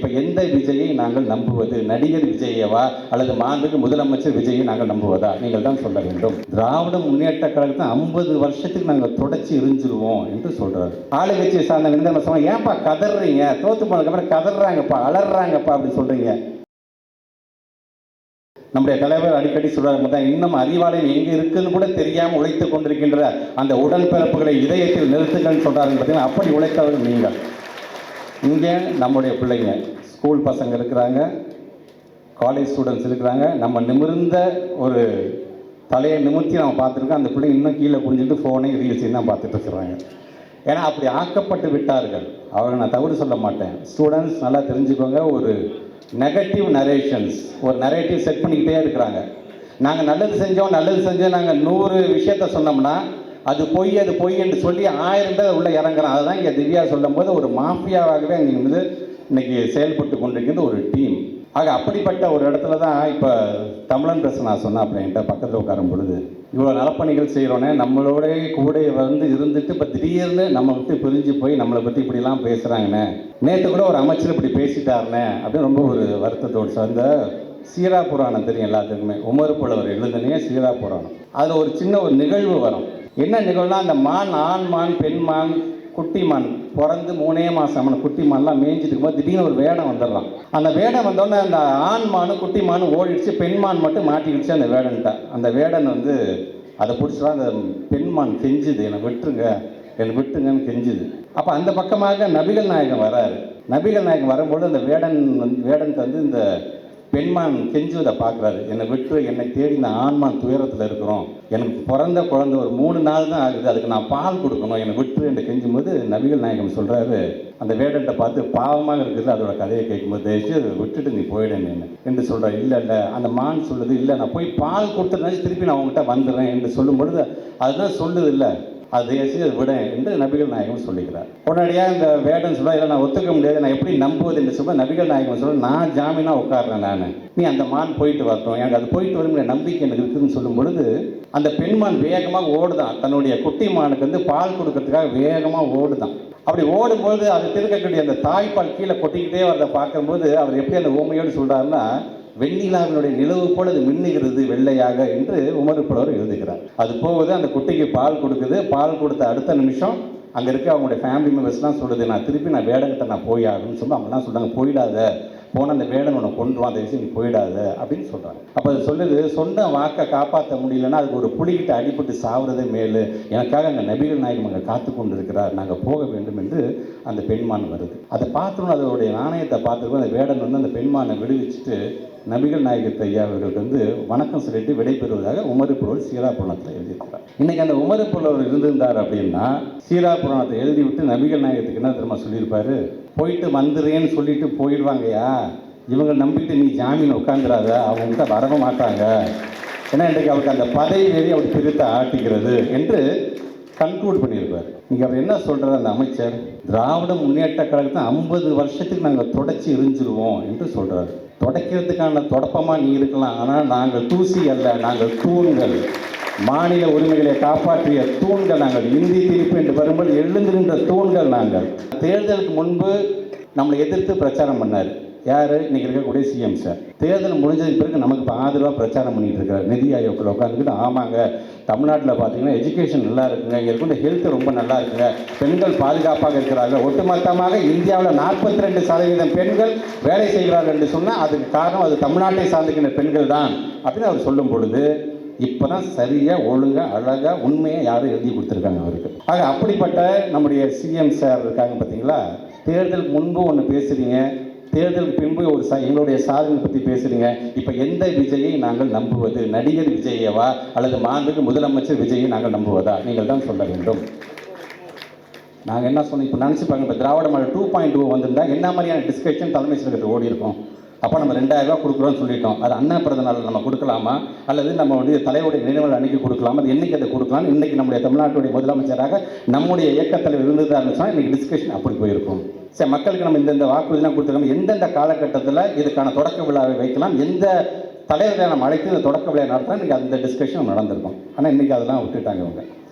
இப்போ எந்த விஜயை நாங்கள் நம்புவது? நடிகர் விஜயவா அல்லது மாண்புமிகு முதலமைச்சர் விஜயை நாங்கள் நம்புவதா? நீங்கள் தான் சொல்ல வேண்டும். திராவிட முன்னேற்ற கழகத்தை 50 வருஷத்துக்கு நாங்கள் தொடச்சி எரிஞ்சிருவோம் என்று சொல்றாரு. ஆளுங்கட்சியை சார்ந்தவங்க நம்ம சொன்னோம், ஏன்பா கதறீங்க? தோத்து போனதுக்கப்புறம் கதறாங்கப்பா, அலறாங்கப்பா அப்படின்னு சொல்றீங்க. நம்முடைய தலைவர் அடிக்கடி சொல்றாரு தான், இன்னும் அறிவாலயம் எங்க இருக்குன்னு கூட தெரியாமல் உழைத்துக் கொண்டிருக்கின்ற அந்த உடன்பிறப்புகளை இதயத்தில் நிறுத்துங்கன்னு சொல்றாரு. பார்த்தீங்கன்னா அப்படி உழைத்தவர்கள் நீங்கள். இங்கே நம்முடைய பிள்ளைங்க ஸ்கூல் பசங்க இருக்கிறாங்க, காலேஜ் ஸ்டூடெண்ட்ஸ் இருக்கிறாங்க. நம்ம நிமிர்ந்த ஒரு தலையை நிமிர்த்தி நம்ம பார்த்துருக்கோம். அந்த பிள்ளைங்க இன்னும் கீழே குடிஞ்சிட்டு ஃபோனையும் ரீல்ஸையும் தான் பார்த்துட்டு இருக்கிறாங்க. ஏன்னா அப்படி ஆக்கப்பட்டு விட்டார்கள். அவரை நான் தவறு சொல்ல மாட்டேன். ஸ்டூடெண்ட்ஸ் நல்லா தெரிஞ்சுக்கோங்க, ஒரு நெகட்டிவ் நரேஷன்ஸ், ஒரு நரேட்டிவ் செட் பண்ணிக்கிட்டே இருக்கிறாங்க. நாங்கள் நல்லது செஞ்சோம் நாங்கள் 100 விஷயத்த சொன்னோம்னா அது பொய் என்று சொல்லி 1000 பேர் உள்ளே இறங்குறோம். அதுதான் இங்கே திவ்யா சொல்லும் போது ஒரு மாஃபியாவாகவே அங்கே வந்து இன்னைக்கு செயல்பட்டு கொண்டிருக்கின்ற ஒரு டீம். ஆக அப்படிப்பட்ட ஒரு இடத்துல தான் இப்போ தமிழன் பேச நான் சொன்னேன். அப்புறம் என்கிட்ட பக்கத்தில் உட்காரும் பொழுது இவ்வளோ நலப்பணிகள் செய்கிறோன்னே நம்மளோட கூட வந்து இருந்துட்டு இப்போ திடீர்னு நம்ம விட்டு பிரிஞ்சு போய் நம்மளை பற்றி இப்படிலாம் பேசுகிறாங்கண்ணே, நேற்று கூட ஒரு அமைச்சர் இப்படி பேசிட்டாருண்ணே அப்படின்னு ரொம்ப ஒரு வருத்தத்தோடு சார்ந்த சீரா புராணம் தெரியும் எல்லாத்துக்குமே. உமர் புலவர் எழுதுனே சீரா புராணம். அதில் ஒரு சின்ன ஒரு நிகழ்வு வரும். என்ன நிகழ்வுனா, அந்த மான், ஆண் மான், பெண் மான், குட்டி மான் பிறந்து 3 மாதம் குட்டி மான்லாம் மேய்ஞ்சிட்டு இருக்கும்போது திடீர்னு ஒரு வேடம் வந்துடுறான். அந்த வேடம் வந்தோடனே அந்த ஆண் மானு குட்டி மானு ஓடிடுச்சு, பெண் மான் மட்டும் மாட்டிக்கிடுச்சு அந்த வேடன்ட்ட. அந்த வேடன் வந்து அதை பிடிச்சா அந்த பெண் மான் கெஞ்சுது, என்னை விட்டுங்கன்னு கெஞ்சுது. அப்போ அந்த பக்கமாக நபிகள் நாயகம் வராரு. நபிகள் நாயகம் வரும்போது அந்த வேடன் வந்து இந்த பெண்மான் கெஞ்சுவதை பார்க்குறாரு. என்னை விட்டு என்னை தேடி இந்த ஆண்மான் துயரத்தில் இருக்கிறோம், எனக்கு பிறந்த குழந்தை ஒரு 3 நாள் தான் ஆகுது, அதுக்கு நான் பால் கொடுக்கணும், என்னை விட்டு என்று கெஞ்சும் போது நபிகள் நாயகம் சொல்கிறாரு, அந்த வேடன்ட்ட பார்த்து பாவமாக இருக்குது அதோட கதையை கேட்கும்போது, தயவுச்சு விட்டுட்டு நீ போயிடுன்னு என்று சொல்கிறார். இல்லை அந்த மான் சொல்லுது, இல்லை நான் போய் பால் கொடுத்துருந்தாச்சு திருப்பி நான் உங்ககிட்ட வந்துடுறேன் என்று சொல்லும் பொழுது அதுதான் சொல்லுது, இல்லை அது விட என்று நபிகள் நாயகம் சொல்லிக்கிறார். உடனடியாக இந்த வேடன் சொல்ல, இல்லை நான் ஒத்துக்க முடியாது, நான் எப்படி நம்புவது என்று சொல்ல நபிகள் நாயகம் சொல்ல, நான் ஜாமீனாக உட்காடுறேன், நான் நீ அந்த மான் போயிட்டு வரட்டும், எனக்கு அது போயிட்டு வரும் நம்பிக்கை எனக்கு இருக்குதுன்னு சொல்லும் பொழுது அந்த பெண்மான் வேகமாக ஓடுதான். தன்னுடைய குட்டி மானுக்கு வந்து பால் கொடுக்கறதுக்காக வேகமாக ஓடுதான். அப்படி ஓடும்போது அது இருக்கக்கூடிய அந்த தாய்ப்பால் கீழே கொட்டிக்கிட்டே வரதை பார்க்கும்போது அவர் எப்படி அந்த ஓமையோடு சொல்கிறாருன்னா, வெண்ணிலாவினுடைய நிலவு போல அது மின்னுகிறது வெள்ளையாக என்று உமர் புலவர் எழுதுகிறார். அது போகுது, அந்த குட்டிக்கு பால் கொடுக்குது. பால் கொடுத்த அடுத்த நிமிஷம் அங்கே இருக்க அவங்களுடைய ஃபேமிலி மெம்பர்ஸ்லாம் சொல்லுது, நான் திருப்பி வேடன்கிட்ட நான் போய் ஆகணும்னு சொல்லி அவங்கலாம் சொல்கிறாங்க, போயிடாத, போனால் அந்த வேடன் உன்னை கொண்டுருவான், அந்த விஷயம் நீ போயிடாத அப்படின்னு சொல்கிறாங்க. அப்போ அது சொல்லுது, சொன்ன வாக்கை காப்பாற்ற முடியலன்னா அதுக்கு ஒரு புலிகிட்ட அடிபட்டு சாவுறதே மேலு, எனக்காக அங்கே நபிகள் நாயகம் அங்கே காத்து கொண்டு இருக்கிறார், நாங்கள் போக வேண்டும் என்று அந்த பெண்மான் வருது. அதை பார்த்தோன்னு அதோடைய நாணயத்தை பார்த்துருக்கோம். அந்த வேடன் வந்து அந்த பெண்மானை விடுவிச்சுட்டு நபிகள் நாயகத்தை ஐயா அவர்களுக்கு வந்து வணக்கம் சொல்லிட்டு விடைபெறுவதாக உமர் புலவர் சீரா புராணத்தில் எழுதியிருக்கிறார். இன்னைக்கு அந்த உமர் புலவர் இருந்திருந்தார் அப்படின்னா சீரா புராணத்தை எழுதிவிட்டு நபிகள் நாயகத்துக்கு என்ன தெரியுமா சொல்லியிருப்பாரு, போயிட்டு வந்துடுறேன்னு சொல்லிட்டு போயிடுவாங்கய்யா, இவங்க நம்பிட்டு நீ ஜாமீன் உட்காந்துடாத, அவங்ககிட்ட வரவும் மாட்டாங்க, ஏன்னா இன்றைக்கு அவருக்கு அந்த பதவி வேறி அவர் பிரித்து ஆட்டிக்கிறது என்று கன்க்ளூட் பண்ணியிருப்பார். இங்கே அவர் என்ன சொல்கிறார் அந்த அமைச்சர், திராவிட முன்னேற்ற கழகத்தை 50 வருஷத்துக்கு நாங்கள் தொடச்சி எரிஞ்சிருவோம் என்று சொல்கிறார். தொடக்கிறதுக்கான தொடப்பமாக நீ இருக்கலாம், ஆனால் நாங்கள் தூசி அல்ல, நாங்கள் தூண்கள், மாநில உரிமைகளை காப்பாற்றிய தூண்கள் நாங்கள். இந்தி தீர்ப்பு என்று வரும்போது எழுந்திருந்த தூண்கள் நாங்கள். தேர்தலுக்கு முன்பு நம்மளை எதிர்த்து பிரச்சாரம் பண்ணார் யார்? இன்றைக்கி இருக்கக்கூடிய சிஎம் சார். தேர்தல் முடிஞ்சதுக்கு பிறகு நமக்கு இப்போ ஆதரவாக பிரச்சாரம் பண்ணிகிட்டு இருக்கார். நிதி ஆயோக்கில் உட்காந்துக்கிட்டு, ஆமாங்க தமிழ்நாட்டில் பார்த்தீங்கன்னா எஜுகேஷன் நல்லா இருக்குங்க, இங்கே இருக்கின்ற ஹெல்த் ரொம்ப நல்லா இருக்குங்க, பெண்கள் பாதுகாப்பாக இருக்கிறாங்க, ஒட்டுமொத்தமாக இந்தியாவில் 42% பெண்கள் வேலை செய்கிறார்கள் என்று சொன்னால் அதுக்கு காரணம் அது தமிழ்நாட்டை சார்ந்திருக்கின்ற பெண்கள் தான் அப்படின்னு அவர் சொல்லும் பொழுது இப்போ தான் சரியாக ஒழுங்காக அழகாக உண்மையை யாரும் எழுதி கொடுத்துருக்காங்க அவருக்கு. ஆக அப்படிப்பட்ட நம்முடைய சிஎம் சார் இருக்காங்க பார்த்தீங்களா, தேர்தலுக்கு முன்பு ஒன்று பேசுகிறீங்க, தேர்தலுக்கு பின்பு ஒரு எங்களுடைய சாதனை பற்றி பேசுகிறீங்க. இப்போ எந்த விஜயை நாங்கள் நம்புவது? நடிகர் விஜயவா அல்லது மாண்புமிகு முதலமைச்சர் விஜயை நாங்கள் நம்புவதா? நீங்கள் தான் சொல்ல வேண்டும். நாங்கள் என்ன சொன்னோம், இப்போ நினச்சிப்பாங்க, இப்போ திராவிட மாடல் 2.0 வந்திருந்தால் என்ன மாதிரியான டிஸ்கஷன் தலைமை செயலகத்துக்கு ஓடி இருக்கும். அப்போ நம்ம 2000 ரூபா கொடுக்குறோன்னு சொல்லிட்டோம், அது அண்ணா பிறந்த நாள் நம்ம கொடுக்கலாமா, அல்லது நம்ம வந்து தலைவருடைய நினைவுகள் அன்னைக்கு கொடுக்கலாமா, அது என்றைக்கு அதை கொடுக்கலாம். இன்றைக்கி நம்முடைய தமிழ்நாட்டுடைய முதலமைச்சராக நம்முடைய இயக்கத்தில் இருந்ததாக இருந்துச்சுன்னா இன்றைக்கி டிஸ்கஷன் அப்படி போயிருக்கும். சரி, மக்களுக்கு நம்ம இந்தந்த வாக்குறுதிலாம் கொடுத்துருக்கோம், எந்தெந்த காலகட்டத்தில் இதுக்கான தொடக்க விழாவை வைக்கலாம், எந்த தலைவர்களை நம்ம அழைத்து இந்த தொடக்க விழா நடத்தலாம், இன்றைக்கி அந்த டிஸ்கஷன் நடந்திருக்கும். ஆனால் இன்றைக்கி அதெல்லாம் விட்டுட்டாங்க அவங்க.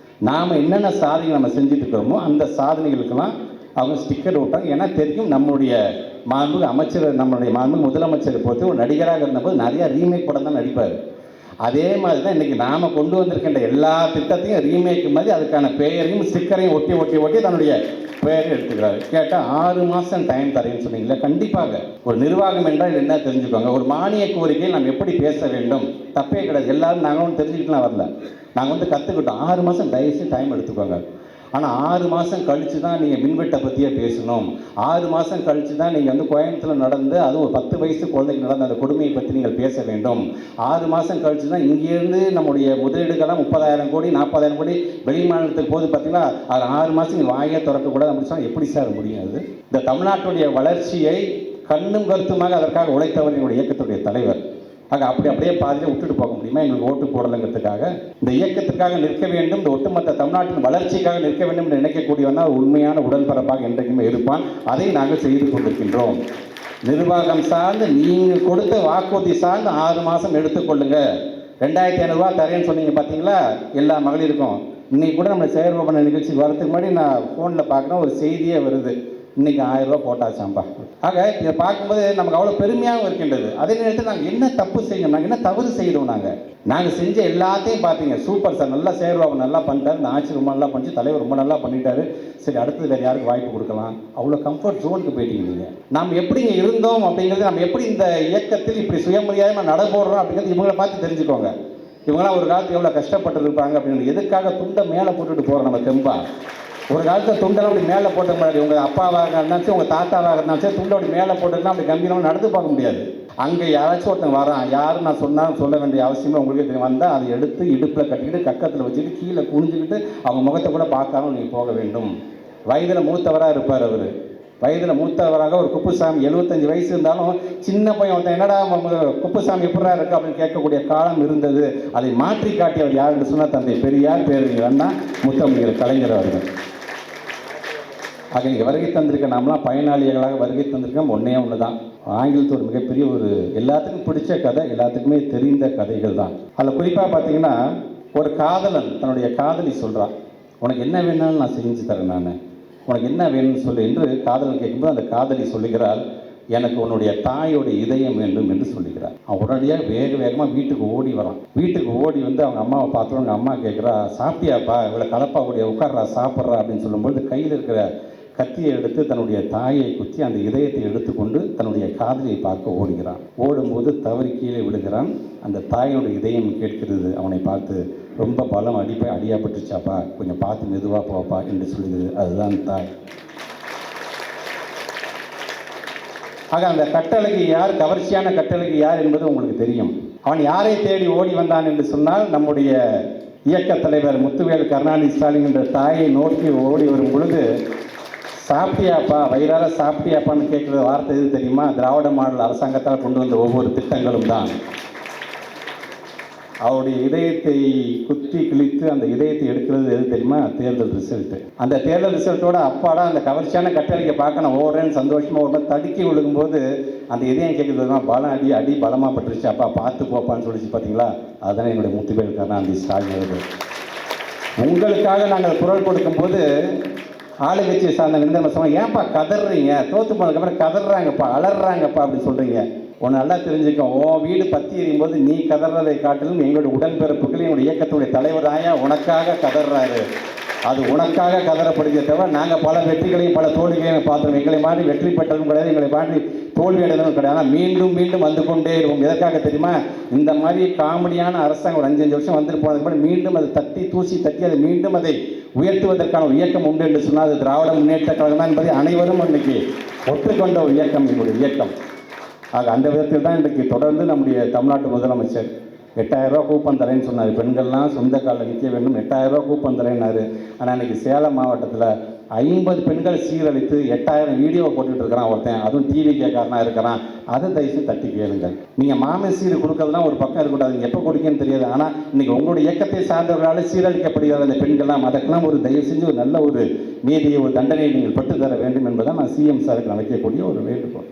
நாம் என்னென்ன சாதனை நம்ம செஞ்சுட்டு இருக்கிறோமோ அந்த சாதனைகளுக்கெல்லாம் அவங்க ஸ்டிக்கர் விட்டாங்க. ஏன்னா தெரியும் நம்முடைய மாண்புமிகு அமைச்சர், நம்மளுடைய மாண்புமிகு முதலமைச்சர் பொறுத்து ஒரு நடிகராக இருந்தபோது நிறைய ரீமேக் படம் தான் நடிப்பார். அதே மாதிரி தான் இன்றைக்கி நாம் கொண்டு வந்திருக்கின்ற எல்லா திட்டத்தையும் ரீமேக் மாதிரி அதுக்கான பெயரையும் ஸ்டிக்கரையும் ஒட்டி ஒட்டி ஒட்டி தன்னுடைய பெயரை எடுத்துக்கிறாரு. கேட்டால் 6 மாதம் டைம் தரேன்னு சொன்னீங்களா? கண்டிப்பாக ஒரு நிர்வாகம் என்றால் என்ன தெரிஞ்சுக்கோங்க. ஒரு மானிய கோரிக்கையில் நாம் எப்படி பேச வேண்டும், தப்பே கிடையாது. எல்லாரும் நாங்கள் ஒன்று தெரிஞ்சுக்கிட்டுலாம் வரல, நாங்கள் வந்து கற்றுக்கிட்டோம். 6 மாதம் தயவுசெய்து டைம் எடுத்துக்கோங்க. ஆனால் 6 மாதம் கழித்து தான் நீங்கள் மின்வெட்டை பற்றியே பேசணும். 6 மாதம் கழித்து தான் நீங்கள் வந்து கோயம்புத்தூரில் நடந்து, அதுவும் ஒரு 10 வயசு குழந்தைக்கு நடந்த அந்த கொடுமையை பற்றி நீங்கள் பேச வேண்டும். 6 மாதம் கழித்து தான் இங்கேருந்து நம்முடைய முதலீடுகள்லாம் 30,000 கோடி 40,000 கோடி வெளி மாநிலத்துக்கு போது பார்த்தீங்கன்னா, அது 6 மாதம் நீங்கள் வாயை திறக்கக்கூடாது அப்படின்னு சொன்னால் எப்படி சார் முடியாது? இந்த தமிழ்நாட்டுடைய வளர்ச்சியை கண்ணும் கருத்துமாக அதற்காக உழைத்தவர் என்னுடைய இயக்கத்துடைய தலைவர். ஆக அப்படியே பாதியில் விட்டுட்டு போக முடியுமா? எங்களுக்கு ஓட்டு போடலைங்கிறதுக்காக? இந்த இயக்கத்துக்காக நிற்க வேண்டும், இந்த ஒட்டுமொத்த தமிழ்நாட்டின் வளர்ச்சிக்காக நிற்க வேண்டும் என்று நினைக்கக்கூடியவனால் உண்மையான உடன்பரப்பாக என்றைக்குமே இருப்பான். அதை நாங்கள் செய்து கொண்டிருக்கின்றோம். நிர்வாகம் சார்ந்து நீங்கள் கொடுத்த வாக்குறுதி சார்ந்து 6 மாதம் எடுத்துக்கொள்ளுங்க. 2,500 ரூபா தரேன்னு சொன்னீங்க பார்த்தீங்களா எல்லா மகளிருக்கும். இன்றைக்கி கூட நம்ம செயற்பன நிகழ்ச்சிக்கு வரதுக்கு முன்னாடி நான் ஃபோனில் பார்க்குறேன், ஒரு செய்தியே வருது, இன்றைக்கி 1000 ரூபா போட்டாச்சாம்பா. ஆக இதை பார்க்கும்போது நமக்கு அவ்வளோ பெருமையாகவும் இருக்கின்றது. அதே நேரத்தில் நாங்கள் என்ன தப்பு செய்யணும், நாங்கள் என்ன தவறு செய்யணும்? நாங்கள் செஞ்ச எல்லாத்தையும் பார்த்தீங்க, சூப்பர் சார், நல்லா சேர்வாபு நல்லா பண்ணிட்டார், இந்த ஆட்சி ரொம்ப நல்லா பண்ணிச்சு, தலைவர் ரொம்ப நல்லா பண்ணிட்டாரு, சரி அடுத்தது வேறு யாருக்கு வாய்ப்பு கொடுக்கலாம், அவ்வளோ கம்ஃபர்ட் ஜோனுக்கு போயிட்டீங்க நீங்கள். நாம் எப்படிங்க இருந்தோம் அப்படிங்கிறது, நம்ம எப்படி இந்த இயக்கத்தில் இப்படி சுயமரியாதையாக நடப்போடுறோம் அப்படிங்கிறது இவங்களை பார்த்து தெரிஞ்சுக்கோங்க. இவங்களாம் ஒரு காலத்தில் எவ்வளோ கஷ்டப்பட்டு இருப்பாங்க அப்படின்னு. எதுக்காக துண்டை மேலே போட்டுட்டு போகிறோம் நம்ம தெம்பா? ஒரு காலத்தில் துண்டெல்லாம் அப்படி மேலே போட்ட முடியாது. உங்கள் அப்பாவாக இருந்தாலும் உங்கள் தாத்தாவாக இருந்தாலும் சரி, துண்டை அப்படி மேலே போட்டுருந்தா அப்படி கம்பீரமாக நடந்து பார்க்க முடியாது. அங்கே யாராச்சும் ஒருத்தன் வரான், யாரும் நான் சொன்னாலும் சொல்ல வேண்டிய அவசியமே உங்களுக்கே தெரியும். வந்தால் அதை எடுத்து இடுப்பில் கட்டிக்கிட்டு கக்கத்தில் வச்சுக்கிட்டு கீழே குனிஞ்சிக்கிட்டு அவங்க முகத்தை கூட பார்க்காம நீங்கள் போக வேண்டும். வயதில் மூத்தவராக இருப்பார் அவர். வயதில் மூத்தவராக ஒரு குப்புசாமி 75 வயசு இருந்தாலும் சின்ன பையன் ஒருத்தன் என்னடா குப்புசாமி எப்படா இருக்கு அப்படின்னு கேட்கக்கூடிய காலம் இருந்தது. அதை மாற்றி காட்டியவர் யார் என்று சொன்னால் தந்தை பெரியார், பேரறிஞர் அண்ணா, முத்தமிழர் கலைஞர் அவர்கள். ஆக இங்கே வருகை தந்திருக்க நாமெல்லாம் பயனாளிகளாக வருகை தந்திருக்கோம். ஒன்று தான், ஆங்கிலத்தில் ஒரு மிகப்பெரிய ஒரு எல்லாத்துக்கும் பிடிச்ச கதை, எல்லாத்துக்குமே தெரிந்த கதைகள் தான். அதில் குறிப்பாக பார்த்தீங்கன்னா, ஒரு காதலன் தன்னுடைய காதலி சொல்கிறான், உனக்கு என்ன வேணாலும் நான் செஞ்சு தரேன், நான் உனக்கு என்ன வேணும்னு சொல்லு என்று காதலன் கேட்கும்போது அந்த காதலி சொல்லுகிறாள், எனக்கு உன்னுடைய தாயோடைய இதயம் வேண்டும் என்று சொல்லுகிறார். அவன் உடனடியாக வேகமாக வீட்டுக்கு ஓடி வரான். வீட்டுக்கு ஓடி வந்து அவங்க அம்மாவை பார்த்தோம். அவங்க அம்மா கேட்குறா, சாப்பிட்டியாப்பா, இவ்வளோ கலப்பா கூடிய உட்கார்றா சாப்பிட்றா அப்படின்னு சொல்லும்போது கையில் இருக்கிற கத்தியை எடுத்து தன்னுடைய தாயை குத்தி அந்த இதயத்தை எடுத்துக்கொண்டு தன்னுடைய காதலியை பார்க்க ஓடுகிறான். ஓடும்போது தவறி கீழே விழுகிறான். அந்த தாயினுடைய இதயம் கேட்கிறது அவனை பார்த்து, ரொம்ப பலம் அடியாப்பட்டுச்சாப்பா, கொஞ்சம் பார்த்து மெதுவாக போப்பா என்று சொல்லுகிறது. அதுதான் தாய். ஆக அந்த கட்டளைக்கு யார், கவர்ச்சியான கட்டளைக்கு யார் என்பது உங்களுக்கு தெரியும். அவன் யாரை தேடி ஓடி வந்தான் என்று சொன்னால், நம்முடைய இயக்க தலைவர் முத்துவேல் கருணாநிதி ஸ்டாலின் என்ற தாயை நோக்கி ஓடி வரும் பொழுது, சாப்பிட்டியாப்பா, வயிறார சாப்பிட்டியாப்பான்னு கேட்குற வார்த்தை எது தெரியுமா? திராவிட மாடல் அரசாங்கத்தால் கொண்டு வந்த ஒவ்வொரு திட்டங்களும் தான். அவருடைய இதயத்தை குத்தி கிழித்து அந்த இதயத்தை எடுக்கிறது எது தெரியுமா? தேர்தல் ரிசல்ட்டு. அந்த தேர்தல் ரிசல்ட்டோட அப்பாடா அந்த கவர்ச்சியான கட்டளைக்கு பார்க்க நான் ஓடுறேன்னு சந்தோஷமாக ஒரு தடுக்கி விழுகும்போது அந்த இதயம் கேட்குறதுனா, பலம் அடி பலமாக பட்டுருச்சு, அப்பா பார்த்து போப்பான்னு சொல்லிச்சு. பார்த்தீங்களா? அதுதானே என்னுடைய முத்துவேல் கருணாநிதி ஸ்டாலின் அவர்கள். உங்களுக்காக நாங்கள் குரல் கொடுக்கும்போது ஆளுங்கட்சியை சார்ந்த நம்ம சொன்னோம், ஏன்ப்பா கதறீங்க, தோற்று போனதுக்கப்புறம் கதறாங்கப்பா, அலறாங்கப்பா அப்படின்னு சொல்கிறீங்க. ஒன்று நல்லா தெரிஞ்சுக்கோ, உன் வீடு பற்றி எறியும் போது நீ கதறதை காட்டிலும் எங்களுடைய உடன்பிறப்புகள், எங்களுடைய இயக்கத்துடைய தலைவராயா உனக்காக கதறாரு. அது உனக்காக கதறப்படுகிறத தவிர நாங்கள் பல வெற்றிகளையும் பல தோல்விகளையும் பார்த்தோம். எங்களை மாதிரி வெற்றி பெற்றதும் கிடையாது, எங்களை மாதிரி தோல்வி அடைந்ததும் கிடையாது. ஆனால் மீண்டும் மீண்டும் வந்து கொண்டே இருக்கும். எதற்காக தெரியுமா? இந்த மாதிரி காமெடியான அரசாங்கம் ஒரு 5 வருஷம் வந்துட்டு போனதுக்கு முன்னாடி மீண்டும் அதை தட்டி தூசி தட்டி அதை மீண்டும் அதை உயர்த்துவதற்கான ஒரு இயக்கம் உண்டு என்று சொன்னால் அது திராவிட முன்னேற்ற கழகம் தான் என்பதை அனைவரும் இன்றைக்கி ஒற்றுக்கொண்ட ஒரு இயக்கம் எங்களுடைய இயக்கம். ஆக அந்த விதத்தில் தான் இன்றைக்கு தொடர்ந்து நம்முடைய தமிழ்நாட்டு முதலமைச்சர் 8,000 ரூபா கூப்பன் தரேன்னு சொன்னார். பெண்கள்லாம் சொந்த காலில் நிற்க வேண்டும், 8,000 ரூபா கூப்பன் தரேன்னாரு. ஆனால் இன்றைக்கி சேலம் மாவட்டத்தில் 50 பெண்கள் சீரழித்து 8,000 வீடியோ போட்டுட்டு இருக்கிறான் ஒருத்தன், அதுவும் டிவி கேட்காரனாக இருக்கிறான். அதை தயவுசெய்து தட்டி கேளுங்கள். நீங்கள் மாமன் சீர் கொடுக்கறதுலாம் ஒரு பக்கம் இருக்கக்கூடாது, எப்போ கொடுக்கன்னு தெரியாது. ஆனால் இன்றைக்கி உங்களுடைய இயக்கத்தை சார்ந்தவர்களால் சீரழிக்கப்படுகிற அந்த பெண்கள்லாம், அதற்கெல்லாம் ஒரு தயவு செஞ்சு ஒரு நல்ல ஒரு நீதியை, ஒரு தண்டனையை நீங்கள் பெற்று தர வேண்டும் என்பதை நான் சிஎம் சாருக்கு வைக்கக்கூடிய ஒரு வேண்டுகோள்.